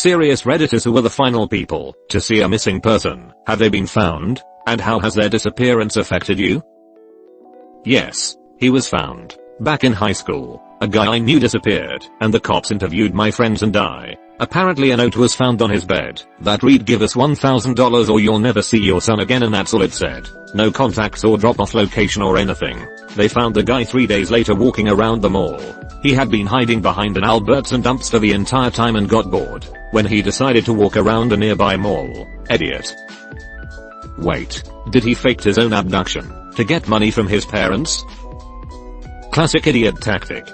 Serious Redditors, who were the final people to see a missing person? Have they been found? And how has their disappearance affected you? Yes, he was found. Back in high school, a guy I knew disappeared, and the cops interviewed my friends and I. Apparently a note was found on his bed that read, "Give us $1,000 or you'll never see your son again," and that's all it said. No contacts or drop-off location or anything. They found the guy 3 days later walking around the mall. He had been hiding behind an Albertson dumpster the entire time and got bored when he decided to walk around a nearby mall. Idiot. Wait, did he fake his own abduction to get money from his parents? Classic idiot tactic.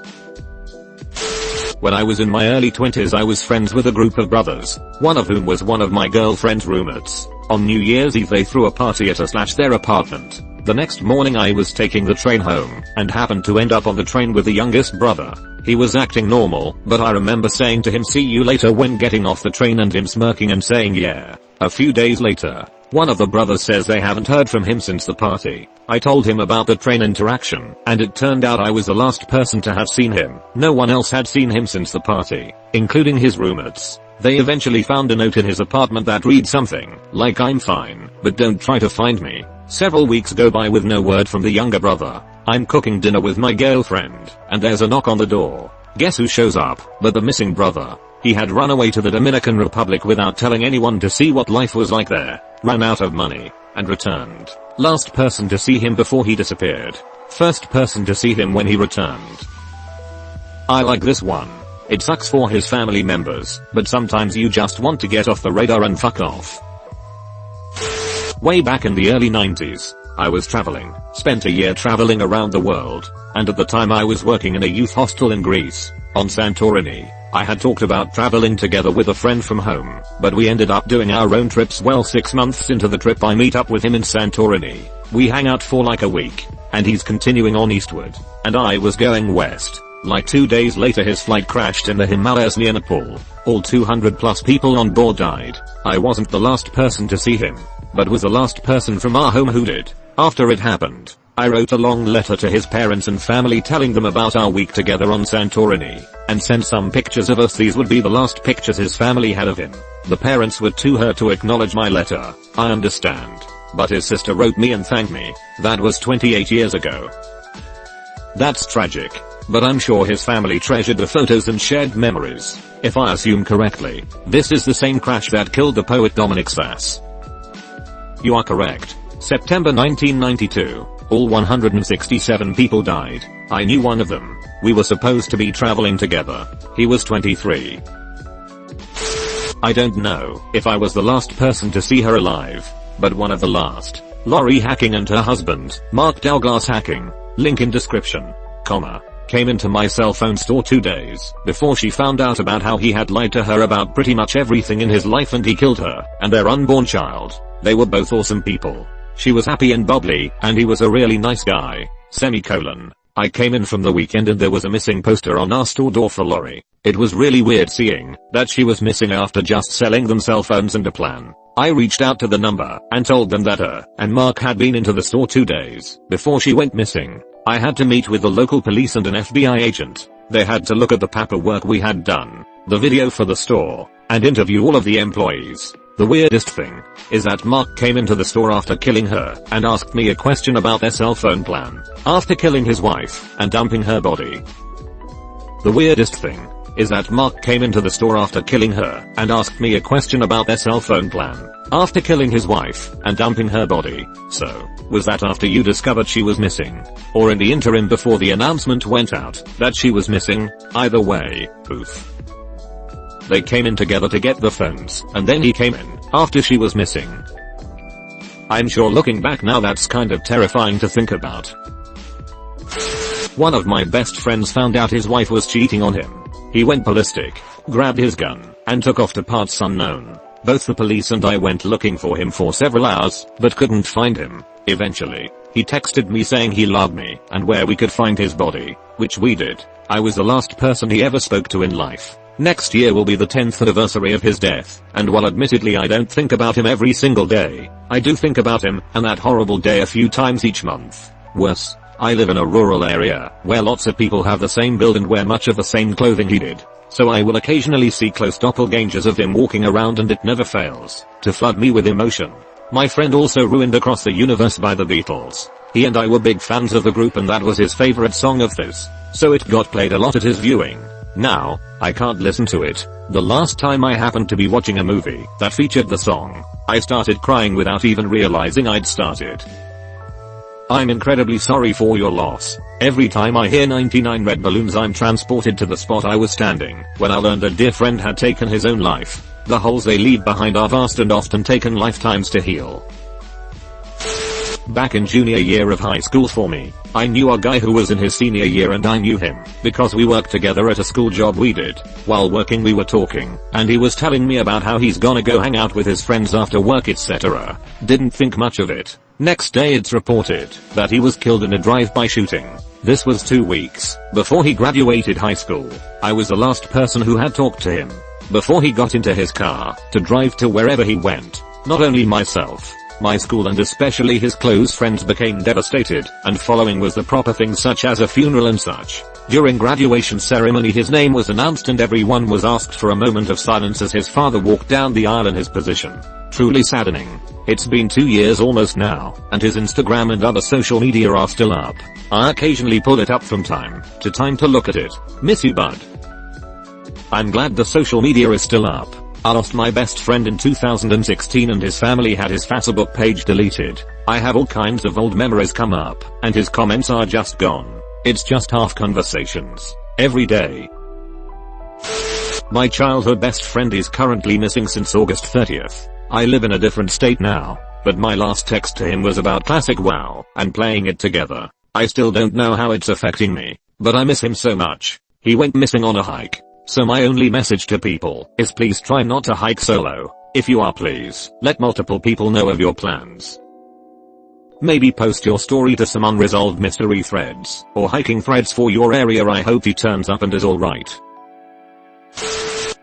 When I was in my early 20s, I was friends with a group of brothers, one of whom was one of my girlfriend's roommates. On New Year's Eve they threw a party at their apartment. The next morning I was taking the train home and happened to end up on the train with the youngest brother. He was acting normal, but I remember saying to him, "See you later," when getting off the train, and him smirking and saying yeah. A few days later, one of the brothers says they haven't heard from him since the party. I told him about the train interaction, and it turned out I was the last person to have seen him. No one else had seen him since the party, including his roommates. They eventually found a note in his apartment that read something like, "I'm fine, but don't try to find me." Several weeks go by with no word from the younger brother. I'm cooking dinner with my girlfriend, and there's a knock on the door. Guess who shows up but the missing brother? He had run away to the Dominican Republic without telling anyone to see what life was like there, ran out of money, and returned. Last person to see him before he disappeared. First person to see him when he returned. I like this one. It sucks for his family members, but sometimes you just want to get off the radar and fuck off. Way back in the early 90s, I was traveling, spent a year traveling around the world, and at the time I was working in a youth hostel in Greece, on Santorini. I had talked about traveling together with a friend from home, but we ended up doing our own trips. Well, 6 months into the trip I meet up with him in Santorini. We hang out for like a week, and he's continuing on eastward, and I was going west. Like 2 days later his flight crashed in the Himalayas near Nepal. All 200 plus people on board died. I wasn't the last person to see him, but was the last person from our home who did. After it happened, I wrote a long letter to his parents and family telling them about our week together on Santorini, and sent some pictures of us. These would be the last pictures his family had of him. The parents were too hurt to acknowledge my letter. I understand. But his sister wrote me and thanked me. That was 28 years ago. That's tragic. But I'm sure his family treasured the photos and shared memories. If I assume correctly, this is the same crash that killed the poet Dominic Sass. You are correct. September 1992. All 167 people died. I knew one of them. We were supposed to be traveling together. He was 23. I don't know if I was the last person to see her alive, but one of the last. Lori Hacking and her husband, Mark Douglas Hacking, link in description, came into my cell phone store 2 days before she found out about how he had lied to her about pretty much everything in his life, and he killed her and their unborn child. They were both awesome people. She was happy and bubbly, and he was a really nice guy. I came in from the weekend and there was a missing poster on our store door for Lori. It was really weird seeing that she was missing after just selling them cell phones and a plan. I reached out to the number and told them that her and Mark had been into the store 2 days before she went missing. I had to meet with the local police and an FBI agent. They had to look at the paperwork we had done, the video for the store, and interview all of the employees. The weirdest thing is that Mark came into the store after killing her and asked me a question about their cell phone plan after killing his wife and dumping her body. The weirdest thing is that Mark came into the store after killing her and asked me a question about their cell phone plan after killing his wife and dumping her body. So, was that after you discovered she was missing, or in the interim before the announcement went out that she was missing? Either way, oof. They came in together to get the phones, and then he came in after she was missing. I'm sure looking back now that's kind of terrifying to think about. One of my best friends found out his wife was cheating on him. He went ballistic, grabbed his gun, and took off to parts unknown. Both the police and I went looking for him for several hours, but couldn't find him. Eventually, he texted me saying he loved me and where we could find his body, which we did. I was the last person he ever spoke to in life. Next year will be the 10th anniversary of his death, and while admittedly I don't think about him every single day, I do think about him and that horrible day a few times each month. Worse, I live in a rural area where lots of people have the same build and wear much of the same clothing he did. so I will occasionally see close doppelgangers of him walking around, and it never fails to flood me with emotion. My friend also ruined Across the Universe by the Beatles. He and I were big fans of the group, and that was his favorite song of theirs, so it got played a lot at his viewing. Now, I can't listen to it. The last time I happened to be watching a movie that featured the song, I started crying without even realizing I'd started. I'm incredibly sorry for your loss. Every time I hear 99 red balloons, I'm transported to the spot I was standing when I learned a dear friend had taken his own life. The holes they leave behind are vast and often taken lifetimes to heal. Back in junior year of high school for me, I knew a guy who was in his senior year, and I knew him because we worked together at a school job we did. While working we were talking, and he was telling me about how he's gonna go hang out with his friends after work, etc. Didn't think much of it. Next day it's reported that he was killed in a drive-by shooting. This was 2 weeks before he graduated high school. I was the last person who had talked to him before he got into his car to drive to wherever he went. Not only myself, my school and especially his close friends became devastated, and following was the proper things such as a funeral and such. During graduation ceremony his name was announced and everyone was asked for a moment of silence as his father walked down the aisle in his position. Truly saddening. It's been 2 years almost now, and his Instagram and other social media are still up. I occasionally pull it up from time to time to look at it. Miss you, bud. I'm glad the social media is still up. I lost my best friend in 2016 and his family had his Facebook page deleted. I have all kinds of old memories come up, and his comments are just gone. It's just half conversations every day. My childhood best friend is currently missing since August 30th. I live in a different state now, but my last text to him was about classic WoW and playing it together. I still don't know how it's affecting me, but I miss him so much. He went missing on a hike. So my only message to people is please try not to hike solo. If you are, please let multiple people know of your plans. Maybe post your story to some unresolved mystery threads or hiking threads for your area. I hope he turns up and is alright.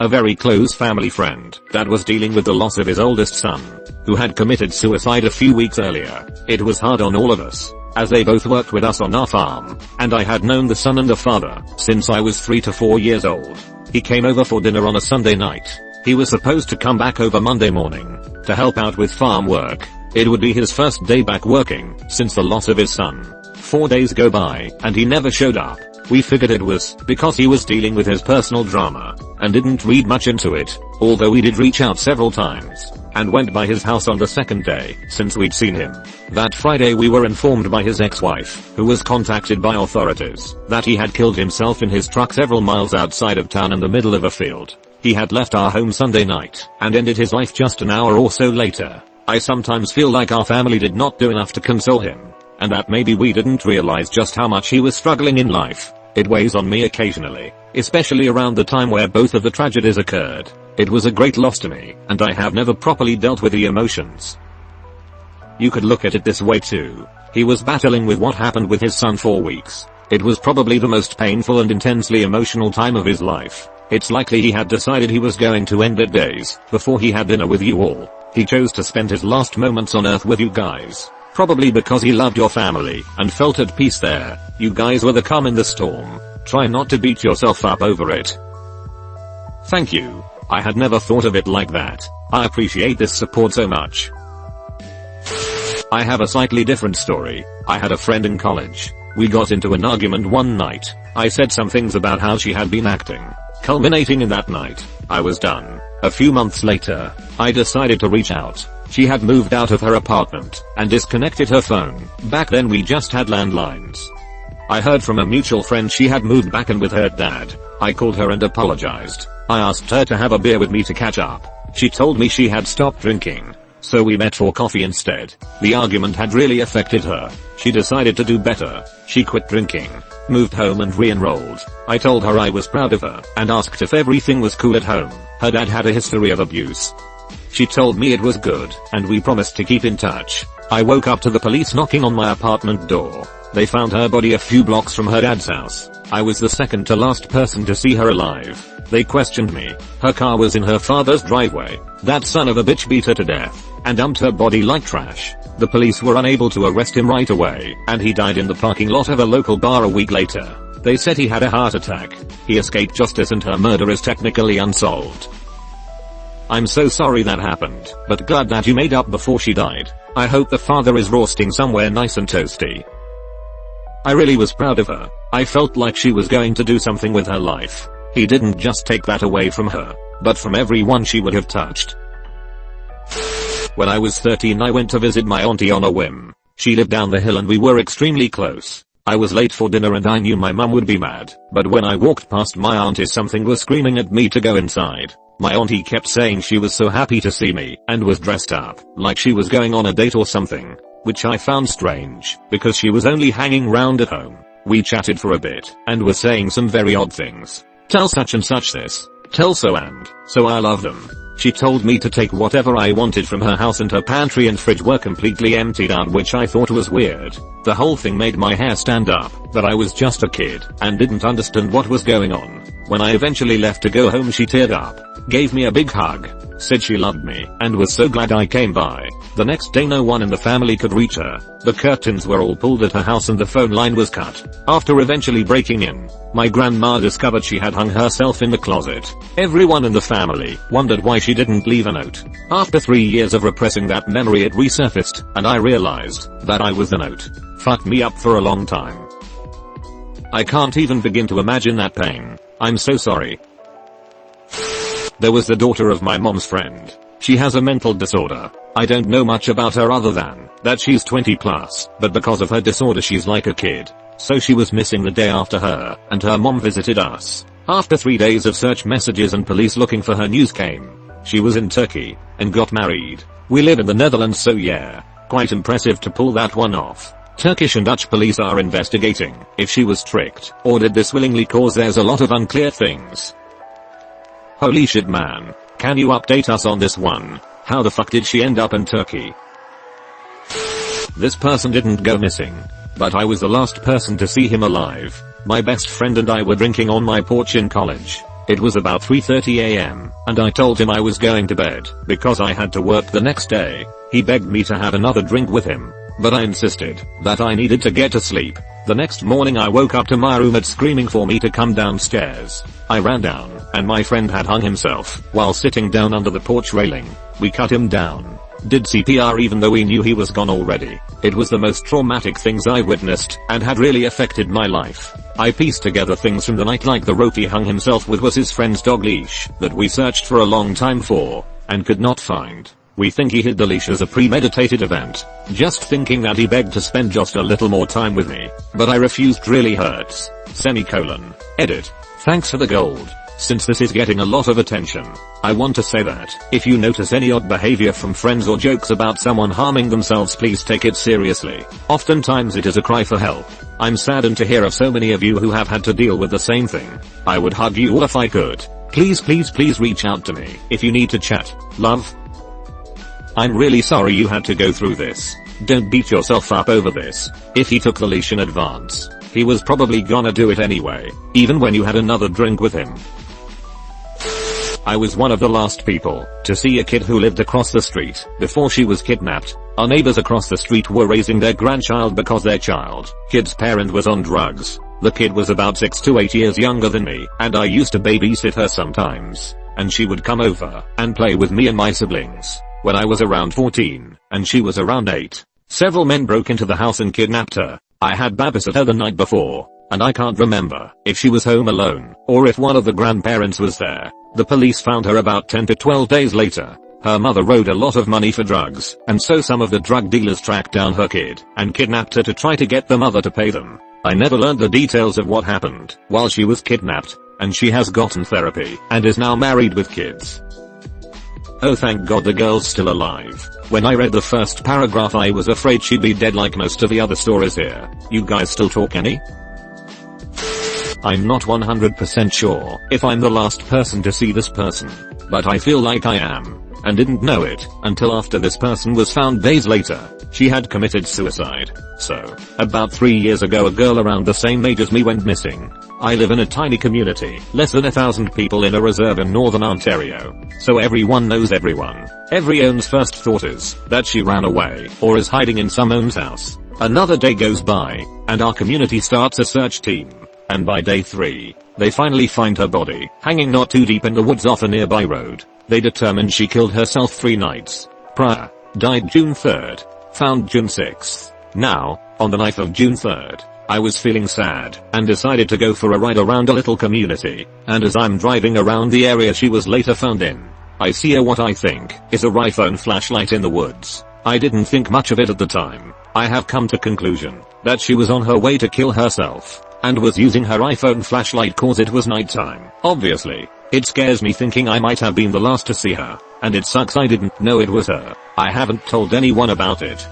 A very close family friend that was dealing with the loss of his oldest son, who had committed suicide a few weeks earlier. It was hard on all of us, as they both worked with us on our farm, and I had known the son and the father since I was 3 to 4 years old. He came over for dinner on a Sunday night. He was supposed to come back over Monday morning to help out with farm work. It would be his first day back working since the loss of his son. 4 days go by and he never showed up. We figured it was because he was dealing with his personal drama and didn't read much into it, although we did reach out several times and went by his house on the second day since we'd seen him. That Friday we were informed by his ex-wife, who was contacted by authorities, that he had killed himself in his truck several miles outside of town in the middle of a field. He had left our home Sunday night and ended his life just an hour or so later. I sometimes feel like our family did not do enough to console him, and that maybe we didn't realize just how much he was struggling in life. It weighs on me occasionally, especially around the time where both of the tragedies occurred. It was a great loss to me, and I have never properly dealt with the emotions. You could look at it this way too. He was battling with what happened with his son for weeks. It was probably the most painful and intensely emotional time of his life. It's likely he had decided he was going to end it days before he had dinner with you all. He chose to spend his last moments on Earth with you guys. Probably because he loved your family and felt at peace there. You guys were the calm in the storm. Try not to beat yourself up over it. Thank you. I had never thought of it like that. I appreciate this support so much. I have a slightly different story. I had a friend in college. We got into an argument one night. I said some things about how she had been acting, culminating in that night. I was done. A few months later, I decided to reach out. She had moved out of her apartment and disconnected her phone. Back then we just had landlines. I heard from a mutual friend she had moved back in with her dad. I called her and apologized. I asked her to have a beer with me to catch up. She told me she had stopped drinking, so we met for coffee instead. The argument had really affected her. She decided to do better. She quit drinking, moved home and re-enrolled. I told her I was proud of her and asked if everything was cool at home. Her dad had a history of abuse. She told me it was good and we promised to keep in touch. I woke up to the police knocking on my apartment door. They found her body a few blocks from her dad's house. I was the second to last person to see her alive. They questioned me. Her car was in her father's driveway. That son of a bitch beat her to death and dumped her body like trash. The police were unable to arrest him right away, and he died in the parking lot of a local bar a week later. They said he had a heart attack. He escaped justice and her murder is technically unsolved. I'm so sorry that happened, but glad that you made up before she died. I hope the father is roasting somewhere nice and toasty. I really was proud of her. I felt like she was going to do something with her life. He didn't just take that away from her, but from everyone she would have touched. When I was 13 I went to visit my auntie on a whim. She lived down the hill and we were extremely close. I was late for dinner and I knew my mum would be mad, but when I walked past my auntie something was screaming at me to go inside. My auntie kept saying she was so happy to see me and was dressed up like she was going on a date or something, which I found strange because she was only hanging round at home. We chatted for a bit and were saying some very odd things. Tell such and such this, tell so and so I love them. She told me to take whatever I wanted from her house and her pantry and fridge were completely emptied out, which I thought was weird. The whole thing made my hair stand up, but I was just a kid and didn't understand what was going on. When I eventually left to go home she teared up, gave me a big hug, said she loved me and was so glad I came by. The next day no one in the family could reach her. The curtains were all pulled at her house and the phone line was cut. After eventually breaking in, my grandma discovered she had hung herself in the closet. Everyone in the family wondered why she didn't leave a note. After 3 years of repressing that memory it resurfaced and I realized that I was the note. Fucked me up for a long time. I can't even begin to imagine that pain. I'm so sorry. There was the daughter of my mom's friend. She has a mental disorder. I don't know much about her other than that she's 20 plus, but because of her disorder she's like a kid. So she was missing the day after her and her mom visited us. After 3 days of search messages and police looking for her news came. She was in Turkey and got married. We live in the Netherlands so yeah, quite impressive to pull that one off. Turkish and Dutch police are investigating if she was tricked or did this willingly, cause there's a lot of unclear things. Holy shit man, can you update us on this one? How the fuck did she end up in Turkey? This person didn't go missing, but I was the last person to see him alive. My best friend and I were drinking on my porch in college. It was about 3:30 AM, and I told him I was going to bed because I had to work the next day. He begged me to have another drink with him, but I insisted that I needed to get to sleep. The next morning I woke up to my roommate screaming for me to come downstairs. I ran down, and my friend had hung himself while sitting down under the porch railing. We cut him down, did CPR even though we knew he was gone already. It was the most traumatic things I witnessed and had really affected my life. I pieced together things from the night, like the rope he hung himself with was his friend's dog leash that we searched for a long time for and could not find. We think he hid the leash as a premeditated event, just thinking that he begged to spend just a little more time with me, but I refused. Really hurts. Semicolon. Edit. Thanks for the gold. Since this is getting a lot of attention, I want to say that if you notice any odd behavior from friends or jokes about someone harming themselves, please take it seriously. Oftentimes it is a cry for help. I'm saddened to hear of so many of you who have had to deal with the same thing. I would hug you all if I could. Please reach out to me if you need to chat. Love. I'm really sorry you had to go through this. Don't beat yourself up over this. If he took the leash in advance, he was probably gonna do it anyway, even when you had another drink with him. I was one of the last people to see a kid who lived across the street before she was kidnapped. Our neighbors across the street were raising their grandchild because their kid's parent was on drugs. The kid was about 6 to 8 years younger than me, and I used to babysit her sometimes, and she would come over and play with me and my siblings. When I was around 14, and she was around 8, several men broke into the house and kidnapped her. I had babysat her the night before, and I can't remember if she was home alone, or if one of the grandparents was there. The police found her about 10 to 12 days later. Her mother owed a lot of money for drugs, and so some of the drug dealers tracked down her kid and kidnapped her to try to get the mother to pay them. I never learned the details of what happened while she was kidnapped, and she has gotten therapy and is now married with kids. Oh, thank God the girl's still alive. When I read the first paragraph I was afraid she'd be dead like most of the other stories here. You guys still talk any? I'm not 100% sure if I'm the last person to see this person, but I feel like I am, and didn't know it until after this person was found days later. She had committed suicide. So, about 3 years ago a girl around the same age as me went missing. I live in a tiny community, less than 1,000 people in a reserve in northern Ontario, so everyone knows everyone. Everyone's first thought is that she ran away or is hiding in someone's house. Another day goes by, and our community starts a search team. and by day 3, they finally find her body hanging not too deep in the woods off a nearby road. They determined she killed herself 3 nights prior. Died June 3rd. Found June 6th. Now, on the night of June 3rd, I was feeling sad and decided to go for a ride around a little community, and as I'm driving around the area she was later found in, I see what I think is a iPhone flashlight in the woods. I didn't think much of it at the time. I have come to conclusion that she was on her way to kill herself and was using her iPhone flashlight cause it was nighttime. Obviously, it scares me thinking I might have been the last to see her, and it sucks I didn't know it was her. I haven't told anyone about it.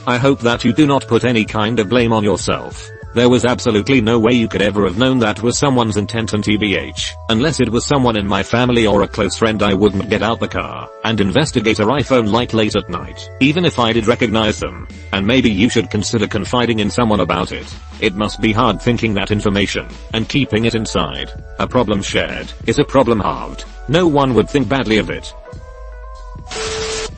I hope that you do not put any kind of blame on yourself. There was absolutely no way you could ever have known that was someone's intent, and TBH, unless it was someone in my family or a close friend, I wouldn't get out the car and investigate her iPhone light late at night, even if I did recognize them. And maybe you should consider confiding in someone about it. It must be hard thinking that information and keeping it inside. A problem shared is a problem halved. No one would think badly of it.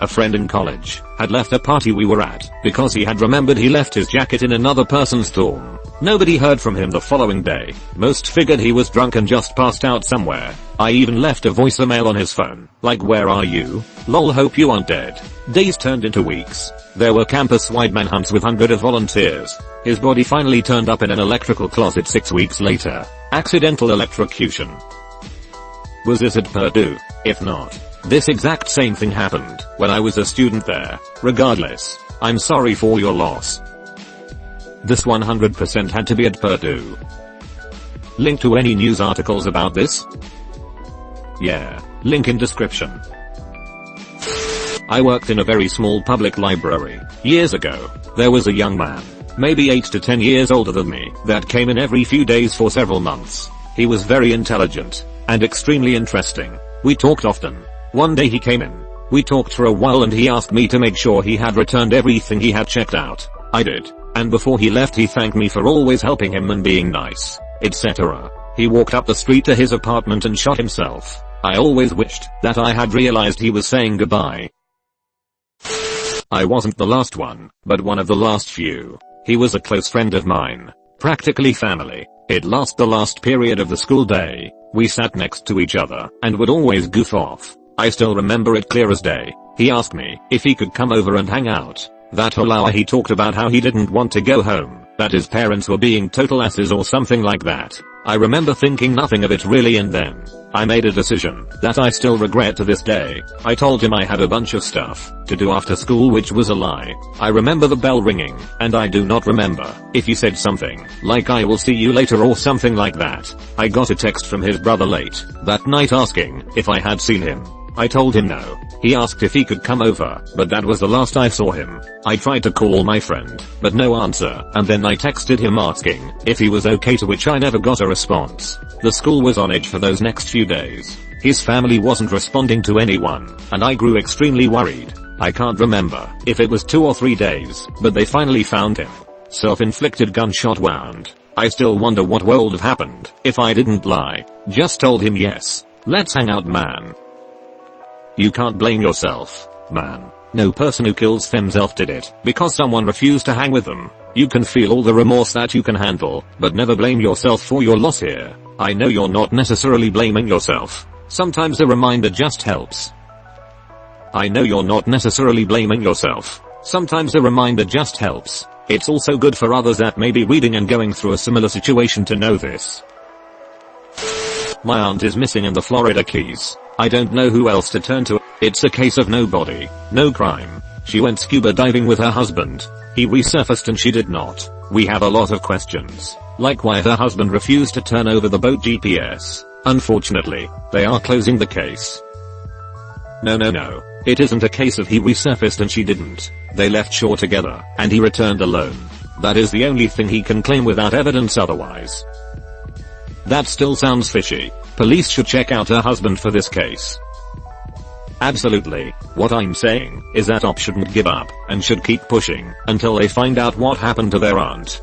A friend in college had left a party we were at because he had remembered he left his jacket in another person's dorm. Nobody heard from him the following day. Most figured he was drunk and just passed out somewhere. I even left a voicemail on his phone, like, "Where are you? Lol, hope you aren't dead." Days turned into weeks. There were campus-wide manhunts with hundreds of volunteers. His body finally turned up in an electrical closet 6 weeks later. Accidental electrocution. Was this at Purdue? If not, this exact same thing happened when I was a student there. Regardless, I'm sorry for your loss. This 100% had to be at Purdue. Link to any news articles about this? Yeah, link in description. I worked in a very small public library. Years ago, there was a young man, maybe 8 to 10 years older than me, that came in every few days for several months. He was very intelligent and extremely interesting. We talked often. One day he came in. We talked for a while and he asked me to make sure he had returned everything he had checked out. I did. And before he left he thanked me for always helping him and being nice, etc. He walked up the street to his apartment and shot himself. I always wished that I had realized he was saying goodbye. I wasn't the last one, but one of the last few. He was a close friend of mine. Practically family. It lasted the last period of the school day. We sat next to each other and would always goof off. I still remember it clear as day. He asked me if he could come over and hang out. That whole hour he talked about how he didn't want to go home, that his parents were being total asses or something like that. I remember thinking nothing of it really, and then I made a decision that I still regret to this day. I told him I had a bunch of stuff to do after school, which was a lie. I remember the bell ringing, and I do not remember if he said something like "I will see you later" or something like that. I got a text from his brother late that night asking if I had seen him. I told him no. He asked if he could come over, but that was the last I saw him. I tried to call my friend, but no answer, and then I texted him asking if he was okay, to which I never got a response. The school was on edge for those next few days. His family wasn't responding to anyone, and I grew extremely worried. I can't remember if it was 2 or 3 days, but they finally found him. Self-inflicted gunshot wound. I still wonder what would have happened if I didn't lie. Just told him yes, let's hang out, man. You can't blame yourself, man. No person who kills themselves did it because someone refused to hang with them. You can feel all the remorse that you can handle, but never blame yourself for your loss here. I know you're not necessarily blaming yourself. Sometimes a reminder just helps. I know you're not necessarily blaming yourself. Sometimes a reminder just helps. It's also good for others that may be reading and going through a similar situation to know this. My aunt is missing in the Florida Keys. I don't know who else to turn to. It's a case of no body, no crime. She went scuba diving with her husband. He resurfaced and she did not. We have a lot of questions, like why her husband refused to turn over the boat GPS. Unfortunately, they are closing the case. No. It isn't a case of he resurfaced and she didn't. They left shore together, and he returned alone. That is the only thing he can claim without evidence otherwise. That still sounds fishy. Police should check out her husband for this case. Absolutely. What I'm saying is that OP shouldn't give up and should keep pushing until they find out what happened to their aunt.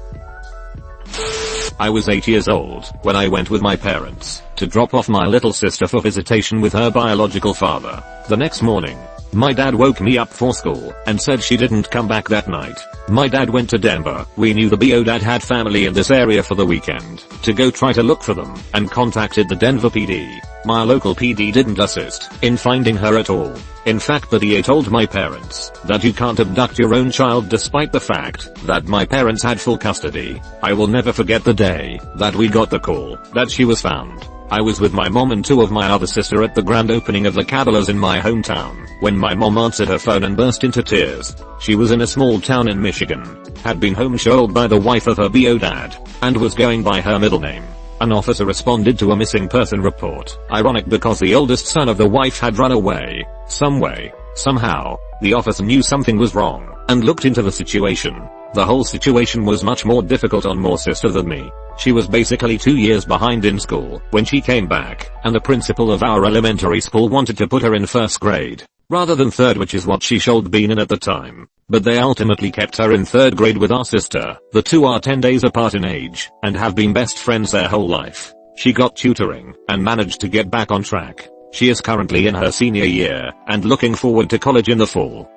I was 8 years old when I went with my parents to drop off my little sister for visitation with her biological father. The next morning, My dad woke me up for school and said she didn't come back that night. My dad went to Denver. We knew the BO dad had family in this area for the weekend to go try to look for them and contacted the Denver PD. My local PD didn't assist in finding her at all. In fact, the DA told my parents that you can't abduct your own child despite the fact that my parents had full custody. I will never forget the day that we got the call that she was found. I was with my mom and two of my other sister at the grand opening of the Cabela's in my hometown when my mom answered her phone and burst into tears. She was in a small town in Michigan, had been homeschooled by the wife of her BO dad, and was going by her middle name. An officer responded to a missing person report. Ironic because the oldest son of the wife had run away. Some way, somehow, the officer knew something was wrong and looked into the situation. The whole situation was much more difficult on my sister than me. She was basically 2 years behind in school when she came back, and the principal of our elementary school wanted to put her in first grade rather than third, which is what she should been in at the time. But they ultimately kept her in third grade with our sister. The two are 10 days apart in age and have been best friends their whole life. She got tutoring and managed to get back on track. She is currently in her senior year and looking forward to college in the fall.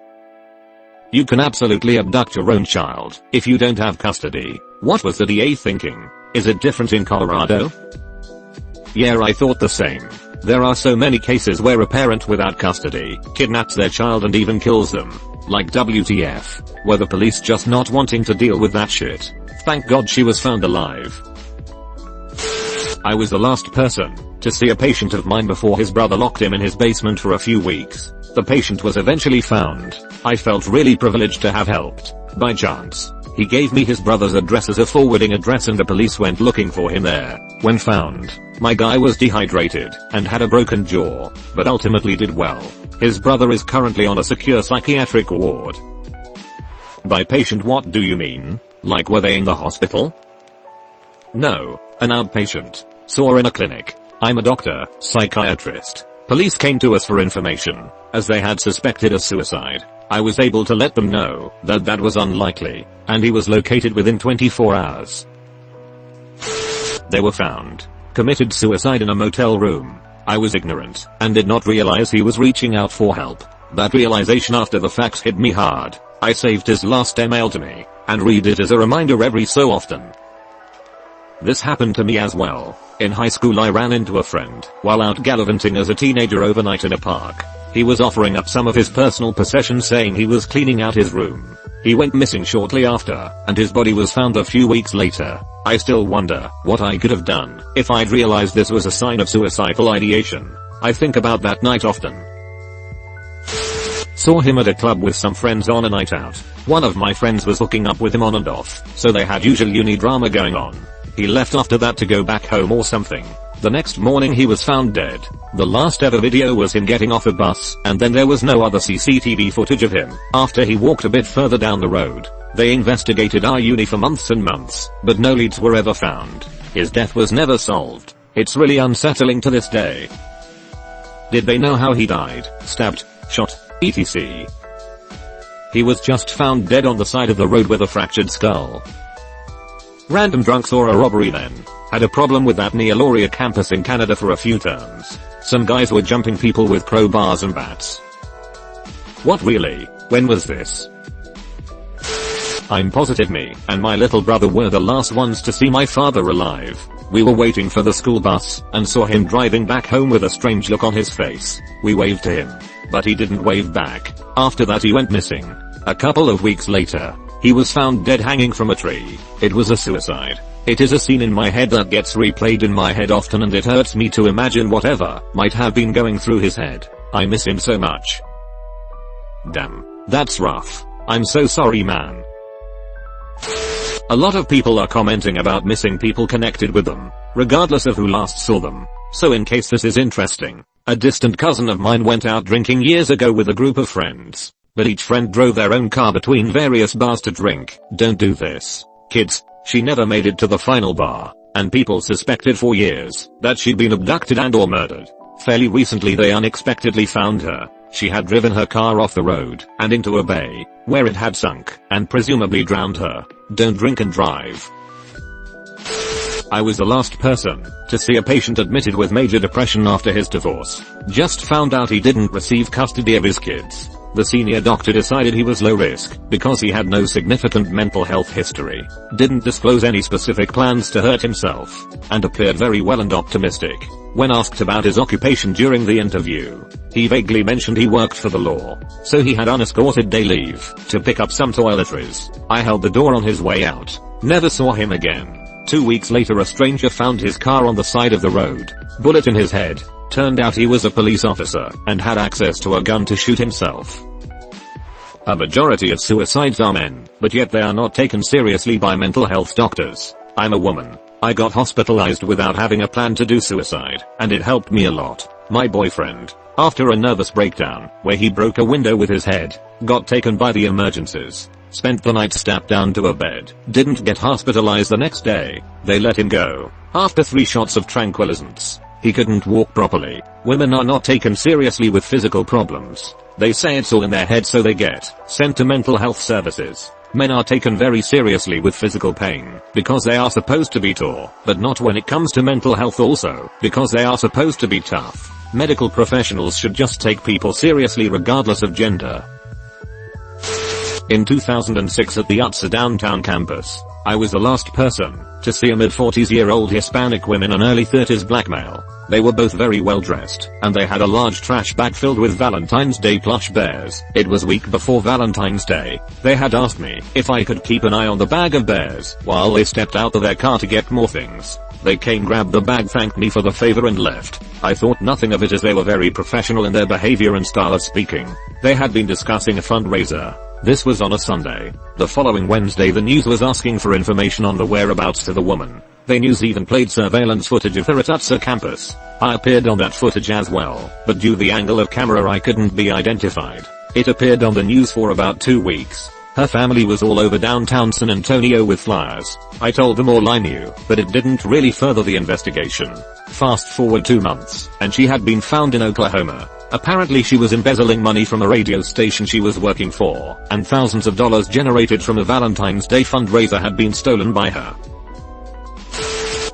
You can absolutely abduct your own child if you don't have custody. What was the DA thinking? Is it different in Colorado? Yeah, I thought the same. There are so many cases where a parent without custody kidnaps their child and even kills them. Like WTF. Were the police just not wanting to deal with that shit? Thank God she was found alive. I was the last person to see a patient of mine before his brother locked him in his basement for a few weeks. The patient was eventually found. I felt really privileged to have helped. By chance, he gave me his brother's address as a forwarding address and the police went looking for him there. When found, my guy was dehydrated and had a broken jaw, but ultimately did well. His brother is currently on a secure psychiatric ward. By patient, what do you mean? Like, were they in the hospital? No, an outpatient. Saw in a clinic. I'm a doctor, psychiatrist. Police came to us for information, as they had suspected a suicide. I was able to let them know that that was unlikely, and he was located within 24 hours. They were found. Committed suicide in a motel room. I was ignorant, and did not realize he was reaching out for help. That realization after the facts hit me hard. I saved his last email to me, and read it as a reminder every so often. This happened to me as well. In high school I ran into a friend while out gallivanting as a teenager overnight in a park. He was offering up some of his personal possessions, saying he was cleaning out his room. He went missing shortly after, and his body was found a few weeks later. I still wonder what I could have done if I'd realized this was a sign of suicidal ideation. I think about that night often. Saw him at a club with some friends on a night out. One of my friends was hooking up with him on and off, so they had usual uni drama going on. He left after that to go back home or something. The next morning he was found dead. The last ever video was him getting off a bus, and then there was no other CCTV footage of him after he walked a bit further down the road. They investigated our uni for months and months, but no leads were ever found. His death was never solved. It's really unsettling to this day. Did they know how he died? Stabbed, shot, etc. He was just found dead on the side of the road with a fractured skull. Random drunks or a robbery then? Had a problem with that near Laurier campus in Canada for a few terms. Some guys were jumping people with crowbars and bats. What, really? When was this? I'm positive me and my little brother were the last ones to see my father alive. We were waiting for the school bus and saw him driving back home with a strange look on his face. We waved to him, but he didn't wave back. After that he went missing. A couple of weeks later, he was found dead hanging from a tree. It was a suicide. It is a scene in my head that gets replayed in my head often, and it hurts me to imagine whatever might have been going through his head. I miss him so much. Damn. That's rough. I'm so sorry, man. A lot of people are commenting about missing people connected with them, regardless of who last saw them. So in case this is interesting, a distant cousin of mine went out drinking years ago with a group of friends, but each friend drove their own car between various bars to drink. Don't do this, kids. She never made it to the final bar, and people suspected for years that she'd been abducted and or murdered. Fairly recently they unexpectedly found her. She had driven her car off the road and into a bay, where it had sunk and presumably drowned her. Don't drink and drive. I was the last person to see a patient admitted with major depression after his divorce. Just found out he didn't receive custody of his kids. The senior doctor decided he was low risk because he had no significant mental health history, didn't disclose any specific plans to hurt himself, and appeared very well and optimistic. When asked about his occupation during the interview, he vaguely mentioned he worked for the law, so he had unescorted day leave to pick up some toiletries. I held the door on his way out. Never saw him again. 2 weeks later a stranger found his car on the side of the road, bullet in his head. Turned out he was a police officer and had access to a gun to shoot himself. A majority of suicides are men, but yet they are not taken seriously by mental health doctors. I'm a woman. I got hospitalized without having a plan to do suicide, and it helped me a lot. My boyfriend, after a nervous breakdown where he broke a window with his head, got taken by the emergencies. Spent the night strapped down to a bed. Didn't get hospitalized the next day. They let him go after 3 shots of tranquilizants. He couldn't walk properly. Women are not taken seriously with physical problems. They say it's all in their head, so they get sent to mental health services. Men are taken very seriously with physical pain because they are supposed to be tough, but not when it comes to mental health also, because they are supposed to be tough. Medical professionals should just take people seriously regardless of gender. In 2006 at the UTSA downtown campus, I was the last person to see a mid-40s-year-old Hispanic woman and early 30s black male. They were both very well dressed, and they had a large trash bag filled with Valentine's Day plush bears. It was week before Valentine's Day. They had asked me if I could keep an eye on the bag of bears while they stepped out of their car to get more things. They came, grabbed the bag, thanked me for the favor and left. I thought nothing of it as they were very professional in their behavior and style of speaking. They had been discussing a fundraiser. This was on a Sunday. The following Wednesday the news was asking for information on the whereabouts to the woman. The news even played surveillance footage of her at UTSA campus. I appeared on that footage as well, but due to the angle of camera I couldn't be identified. It appeared on the news for about 2 weeks. Her family was all over downtown San Antonio with flyers. I told them all I knew, but it didn't really further the investigation. Fast forward 2 months, and she had been found in Oklahoma. Apparently she was embezzling money from a radio station she was working for, and thousands of dollars generated from a Valentine's Day fundraiser had been stolen by her.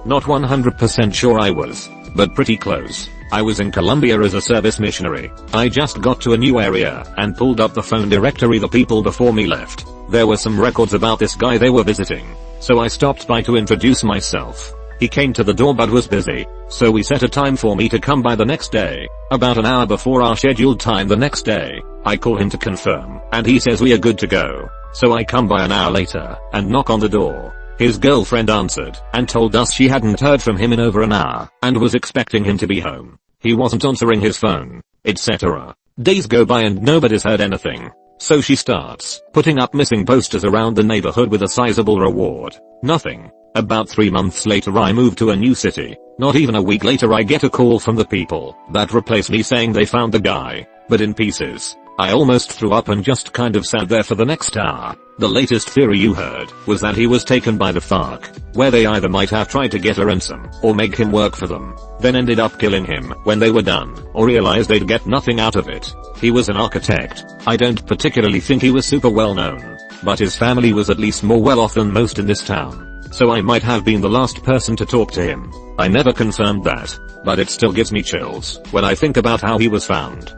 Not 100% sure I was, but pretty close. I was in Colombia as a service missionary. I just got to a new area and pulled up the phone directory the people before me left. There were some records about this guy they were visiting, so I stopped by to introduce myself. He came to the door but was busy, so we set a time for me to come by the next day. About an hour before our scheduled time the next day, I call him to confirm, and he says we are good to go. So I come by an hour later and knock on the door. His girlfriend answered and told us she hadn't heard from him in over an hour and was expecting him to be home. He wasn't answering his phone, etc. Days go by and nobody's heard anything. So she starts putting up missing posters around the neighborhood with a sizable reward. Nothing. About 3 months later I moved to a new city. Not even a week later I get a call from the people that replaced me saying they found the guy, but in pieces. I almost threw up and just kind of sat there for the next hour. The latest theory you heard was that he was taken by the FARC, where they either might have tried to get a ransom or make him work for them, then ended up killing him when they were done, or realized they'd get nothing out of it. He was an architect. I don't particularly think he was super well known, but his family was at least more well off than most in this town. So I might have been the last person to talk to him. I never confirmed that, but it still gives me chills when I think about how he was found.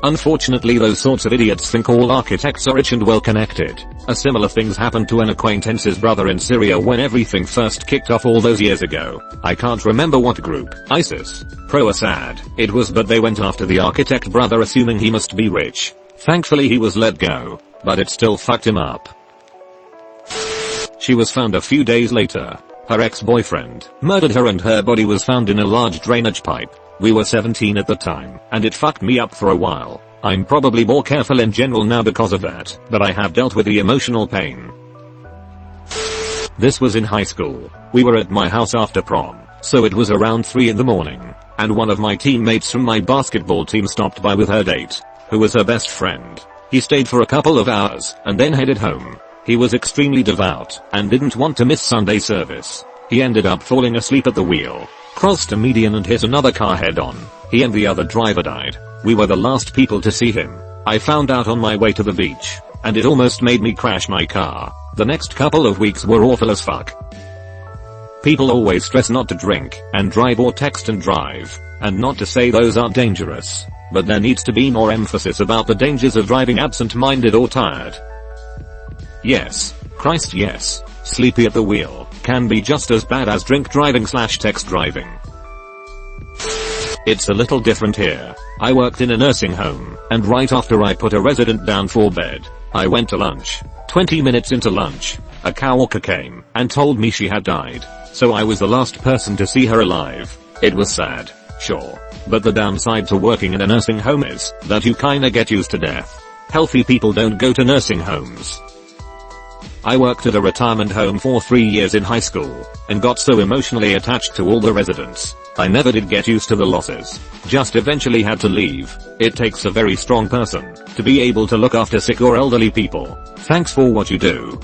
Unfortunately those sorts of idiots think all architects are rich and well connected. A similar things happened to an acquaintance's brother in Syria when everything first kicked off all those years ago. I can't remember what group, ISIS, pro-Assad, it was, but they went after the architect brother assuming he must be rich. Thankfully he was let go, but it still fucked him up. She was found a few days later. Her ex-boyfriend murdered her and her body was found in a large drainage pipe. We were 17 at the time, and it fucked me up for a while. I'm probably more careful in general now because of that, but I have dealt with the emotional pain. This was in high school. We were at my house after prom, so it was around 3 in the morning, and one of my teammates from my basketball team stopped by with her date, who was her best friend. He stayed for a couple of hours, and then headed home. He was extremely devout, and didn't want to miss Sunday service. He ended up falling asleep at the wheel, crossed a median and hit another car head on. He and the other driver died. We were the last people to see him. I found out on my way to the beach, and it almost made me crash my car. The next couple of weeks were awful as fuck. People always stress not to drink and drive or text and drive, and not to say those aren't dangerous, but there needs to be more emphasis about the dangers of driving absent-minded or tired. Yes, Christ yes, sleepy at the wheel can be just as bad as drink driving/text driving. It's a little different here. I worked in a nursing home, and right after I put a resident down for bed, I went to lunch. 20 minutes into lunch, a coworker came and told me she had died, so I was the last person to see her alive. It was sad, sure, but the downside to working in a nursing home is that you kinda get used to death. Healthy people don't go to nursing homes. I worked at a retirement home for 3 years in high school, and got so emotionally attached to all the residents. I never did get used to the losses, just eventually had to leave. It takes a very strong person to be able to look after sick or elderly people. Thanks for what you do.